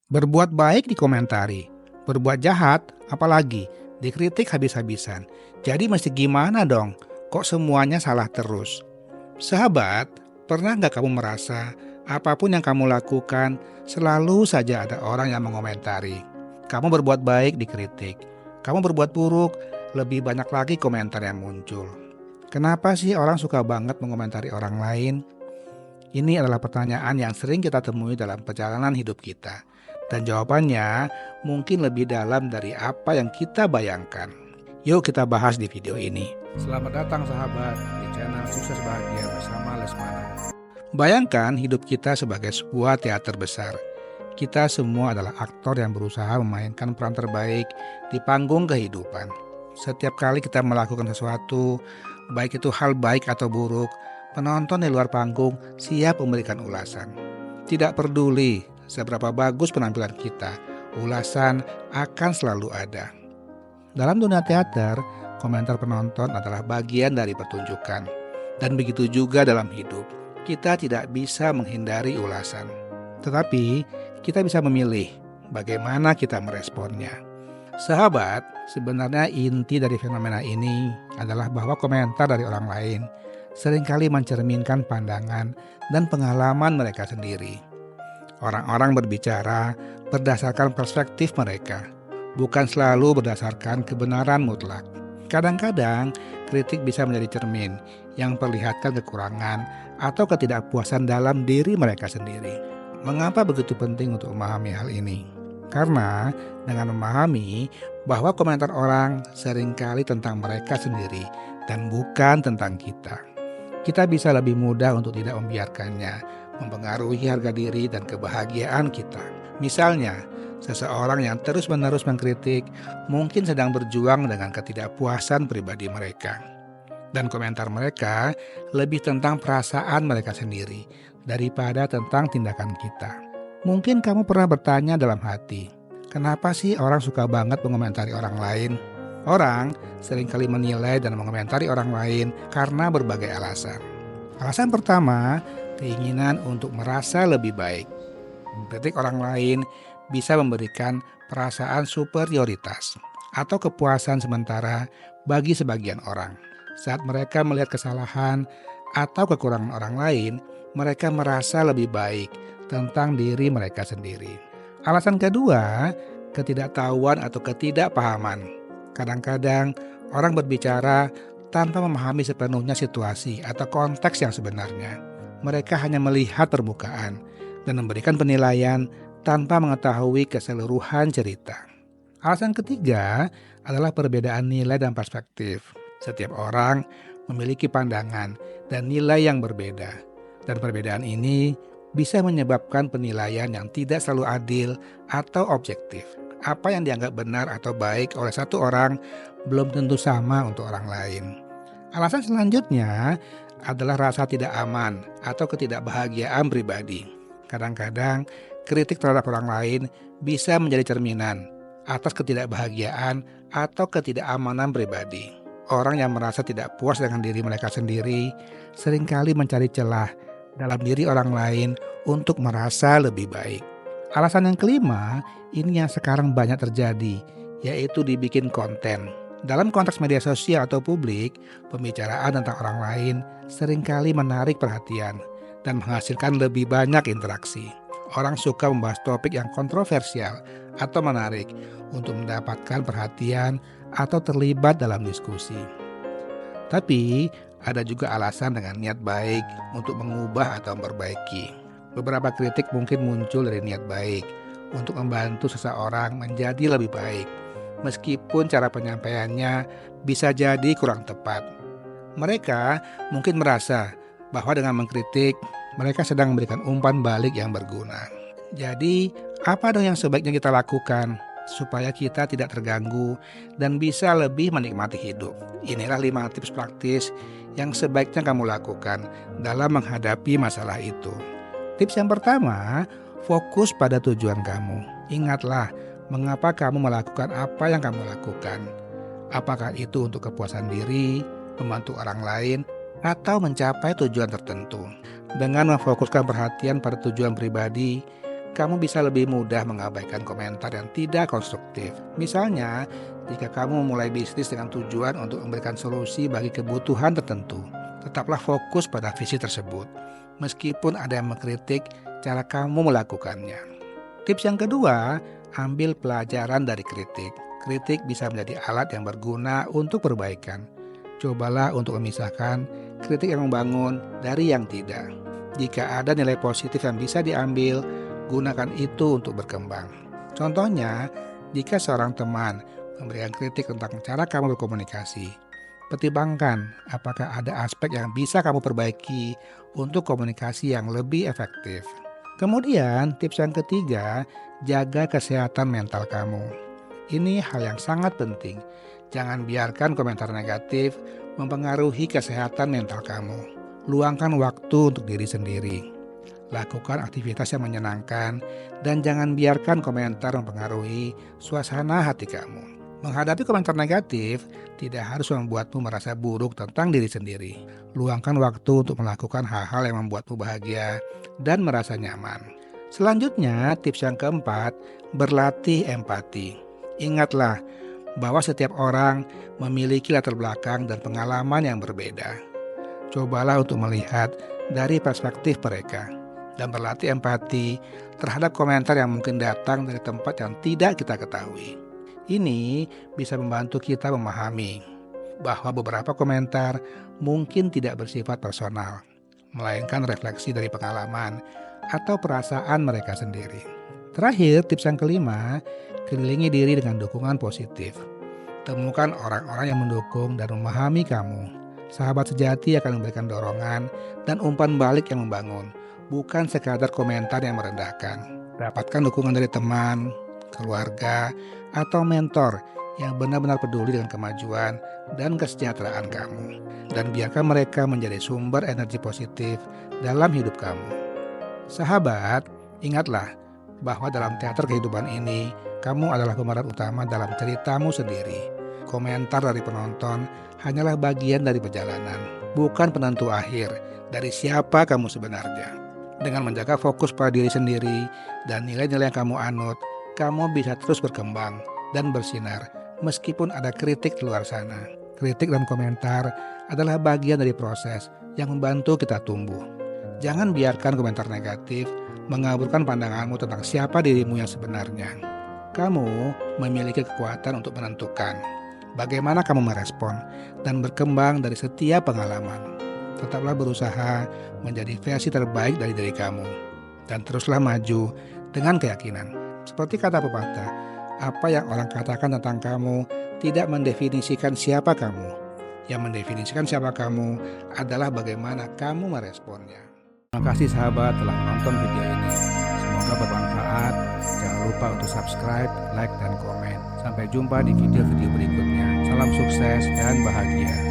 Berbuat baik dikomentari, berbuat jahat apalagi dikritik habis-habisan. Jadi mesti gimana dong? Kok semuanya salah terus? Sahabat, pernah nggak kamu merasa apapun yang kamu lakukan selalu saja ada orang yang mengomentari? Kamu berbuat baik dikritik, kamu berbuat buruk lebih banyak lagi komentar yang muncul. Kenapa sih orang suka banget mengomentari orang lain? Ini adalah pertanyaan yang sering kita temui dalam perjalanan hidup kita. Dan jawabannya mungkin lebih dalam dari apa yang kita bayangkan. Yuk kita bahas di video ini. Selamat datang sahabat di channel Sukses Bahagia bersama Lesmana. Bayangkan hidup kita sebagai sebuah teater besar. Kita semua adalah aktor yang berusaha memainkan peran terbaik di panggung kehidupan. Setiap kali kita melakukan sesuatu, baik itu hal baik atau buruk, penonton di luar panggung siap memberikan ulasan. Tidak peduli seberapa bagus penampilan kita, ulasan akan selalu ada. Dalam dunia teater, komentar penonton adalah bagian dari pertunjukan. Dan begitu juga dalam hidup, kita tidak bisa menghindari ulasan. Tetapi, kita bisa memilih bagaimana kita meresponnya. Sahabat, sebenarnya inti dari fenomena ini adalah bahwa komentar dari orang lain seringkali mencerminkan pandangan dan pengalaman mereka sendiri. Orang-orang berbicara berdasarkan perspektif mereka, bukan selalu berdasarkan kebenaran mutlak. Kadang-kadang, kritik bisa menjadi cermin yang memperlihatkan kekurangan atau ketidakpuasan dalam diri mereka sendiri. Mengapa begitu penting untuk memahami hal ini? Karena dengan memahami bahwa komentar orang seringkali tentang mereka sendiri dan bukan tentang kita, kita bisa lebih mudah untuk tidak membiarkannya mempengaruhi harga diri dan kebahagiaan kita. Misalnya, seseorang yang terus-menerus mengkritik mungkin sedang berjuang dengan ketidakpuasan pribadi mereka. Dan komentar mereka lebih tentang perasaan mereka sendiri daripada tentang tindakan kita. Mungkin kamu pernah bertanya dalam hati, kenapa sih orang suka banget mengomentari orang lain? Orang seringkali menilai dan mengomentari orang lain karena berbagai alasan. Alasan pertama, keinginan untuk merasa lebih baik. Mengkritik orang lain bisa memberikan perasaan superioritas atau kepuasan sementara bagi sebagian orang. Saat mereka melihat kesalahan atau kekurangan orang lain, mereka merasa lebih baik tentang diri mereka sendiri. Alasan kedua, ketidaktahuan atau ketidakpahaman. Kadang-kadang orang berbicara tanpa memahami sepenuhnya situasi atau konteks yang sebenarnya. Mereka hanya melihat permukaan dan memberikan penilaian tanpa mengetahui keseluruhan cerita. Alasan ketiga adalah perbedaan nilai dan perspektif. Setiap orang memiliki pandangan dan nilai yang berbeda. Dan perbedaan ini bisa menyebabkan penilaian yang tidak selalu adil atau objektif. Apa yang dianggap benar atau baik oleh satu orang belum tentu sama untuk orang lain. Alasan selanjutnya adalah rasa tidak aman atau ketidakbahagiaan pribadi. Kadang-kadang kritik terhadap orang lain bisa menjadi cerminan atas ketidakbahagiaan atau ketidakamanan pribadi. Orang yang merasa tidak puas dengan diri mereka sendiri seringkali mencari celah dalam diri orang lain untuk merasa lebih baik. Alasan yang kelima, ini yang sekarang banyak terjadi, yaitu dibikin konten. Dalam konteks media sosial atau publik, pembicaraan tentang orang lain seringkali menarik perhatian dan menghasilkan lebih banyak interaksi. Orang suka membahas topik yang kontroversial atau menarik untuk mendapatkan perhatian atau terlibat dalam diskusi. Tapi, ada juga alasan dengan niat baik untuk mengubah atau memperbaiki. Beberapa kritik mungkin muncul dari niat baik untuk membantu seseorang menjadi lebih baik, meskipun cara penyampaiannya bisa jadi kurang tepat. Mereka mungkin merasa bahwa dengan mengkritik, mereka sedang memberikan umpan balik yang berguna. Jadi, apa dong yang sebaiknya kita lakukan supaya kita tidak terganggu dan bisa lebih menikmati hidup? Inilah 5 tips praktis yang sebaiknya kamu lakukan dalam menghadapi masalah itu. Tips yang pertama, fokus pada tujuan kamu. Ingatlah mengapa kamu melakukan apa yang kamu lakukan. Apakah itu untuk kepuasan diri, membantu orang lain, atau mencapai tujuan tertentu. Dengan memfokuskan perhatian pada tujuan pribadi, kamu bisa lebih mudah mengabaikan komentar yang tidak konstruktif. Misalnya, jika kamu memulai bisnis dengan tujuan untuk memberikan solusi bagi kebutuhan tertentu, tetaplah fokus pada visi tersebut, meskipun ada yang mengkritik cara kamu melakukannya. Tips yang kedua, ambil pelajaran dari kritik. Kritik bisa menjadi alat yang berguna untuk perbaikan. Cobalah untuk memisahkan kritik yang membangun dari yang tidak. Jika ada nilai positif yang bisa diambil, gunakan itu untuk berkembang. Contohnya, jika seorang teman memberikan kritik tentang cara kamu berkomunikasi, pertimbangkan apakah ada aspek yang bisa kamu perbaiki untuk komunikasi yang lebih efektif. Kemudian, tips yang ketiga, jaga kesehatan mental kamu. Ini hal yang sangat penting. Jangan biarkan komentar negatif mempengaruhi kesehatan mental kamu. Luangkan waktu untuk diri sendiri. Lakukan aktivitas yang menyenangkan dan jangan biarkan komentar mempengaruhi suasana hati kamu. Menghadapi komentar negatif tidak harus membuatmu merasa buruk tentang diri sendiri. Luangkan waktu untuk melakukan hal-hal yang membuatmu bahagia dan merasa nyaman. Selanjutnya, tips yang keempat, berlatih empati. Ingatlah bahwa setiap orang memiliki latar belakang dan pengalaman yang berbeda. Cobalah untuk melihat dari perspektif mereka dan berlatih empati terhadap komentar yang mungkin datang dari tempat yang tidak kita ketahui. Ini bisa membantu kita memahami bahwa beberapa komentar mungkin tidak bersifat personal, melainkan refleksi dari pengalaman atau perasaan mereka sendiri. Terakhir, tips yang kelima, kelilingi diri dengan dukungan positif. Temukan orang-orang yang mendukung dan memahami kamu. Sahabat sejati akan memberikan dorongan dan umpan balik yang membangun, bukan sekadar komentar yang merendahkan. Dapatkan dukungan dari teman, keluarga, atau mentor yang benar-benar peduli dengan kemajuan dan kesejahteraan kamu. Dan biarkan mereka menjadi sumber energi positif dalam hidup kamu. Sahabat, ingatlah bahwa dalam teater kehidupan ini, kamu adalah pemeran utama dalam ceritamu sendiri. Komentar dari penonton hanyalah bagian dari perjalanan, bukan penentu akhir dari siapa kamu sebenarnya. Dengan menjaga fokus pada diri sendiri dan nilai-nilai yang kamu anut, kamu bisa terus berkembang dan bersinar meskipun ada kritik di luar sana. Kritik dan komentar adalah bagian dari proses yang membantu kita tumbuh. Jangan biarkan komentar negatif mengaburkan pandanganmu tentang siapa dirimu yang sebenarnya. Kamu memiliki kekuatan untuk menentukan bagaimana kamu merespon dan berkembang dari setiap pengalaman. Tetaplah berusaha menjadi versi terbaik dari diri kamu dan teruslah maju dengan keyakinan. Seperti kata pepatah, apa yang orang katakan tentang kamu tidak mendefinisikan siapa kamu. Yang mendefinisikan siapa kamu adalah bagaimana kamu meresponnya. Terima kasih sahabat telah menonton video ini. Semoga bermanfaat. Jangan lupa untuk subscribe, like, dan komen. Sampai jumpa di video-video berikutnya. Salam sukses dan bahagia.